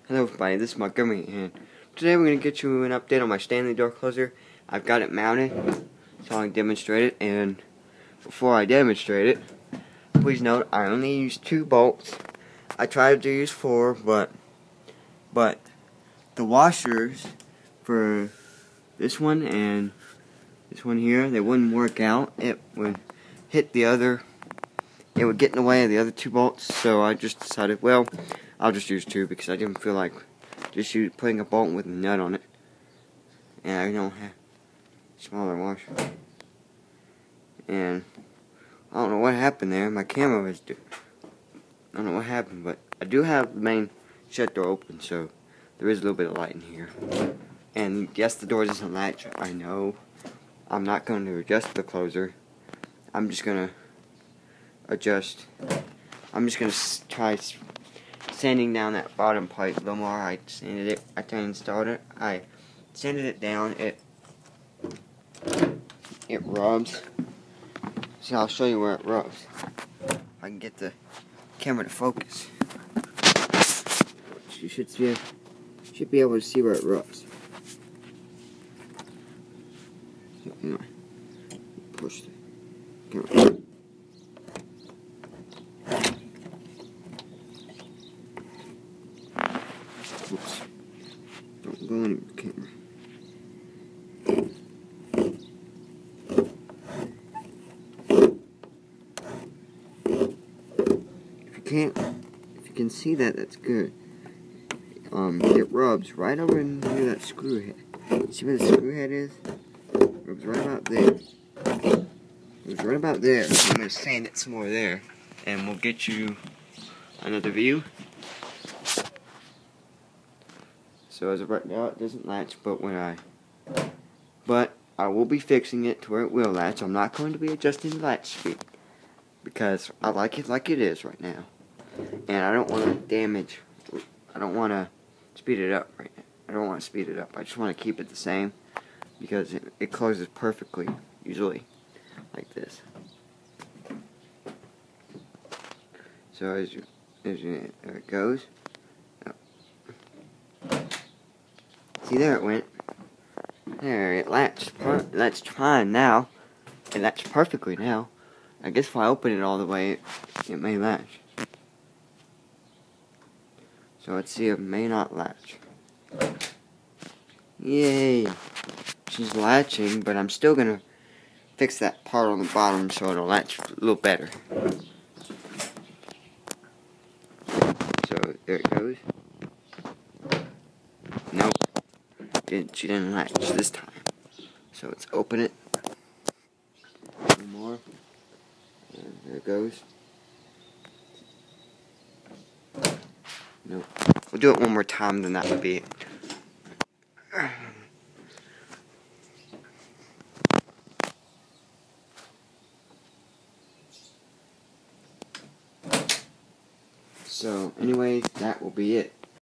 Hello everybody, this is Montgomery, and today we're going to get you an update on my Stanley door closer. I've got it mounted, so I can demonstrate it, and before I demonstrate it, please note I only use 2 bolts. I tried to use 4, but the washers for this one and this one here, they wouldn't work out. It would hit the other, it would get in the way of the other 2 bolts, so I just decided, well, I'll just use 2 because I didn't feel like just putting a bolt with a nut on it. And I don't have smaller washer. And I don't know what happened there. My camera was I don't know what happened, but I do have the main shut door open, so there is a little bit of light in here. And yes, the door doesn't latch. I know. I'm not going to adjust the closer. I'm just going to adjust. I'm just going to try sanding down that bottom pipe a little more. I sanded it. I installed it. I sanded it down. It rubs. See, I'll show you where it rubs. If I can get the camera to focus. You should be able to see where it rubs. So, anyway, push the camera. Oops. Don't go in the camera. If you can see that, that's good. It rubs right over near that screw head. See where the screw head is? It rubs right about there. It rubs right about there. So I'm going to sand it some more there, and we'll get you another view. So as of right now, it doesn't latch, but I will be fixing it to where it will latch. I'm not going to be adjusting the latch speed because I like it like it is right now, and I don't want to damage. I don't want to speed it up right now. I don't want to speed it up. I just want to keep it the same because it closes perfectly, usually like this. So there it goes. See, there it went. There, it latched. That's fine now. It latched perfectly now. I guess if I open it all the way, it may latch. So let's see, it may not latch. Yay! She's latching, but I'm still gonna fix that part on the bottom so it'll latch a little better. So there it goes. Nope. She didn't latch this time. So let's open it. One more. And there it goes. Nope. We'll do it one more time, then that would be it. So, anyway, that will be it.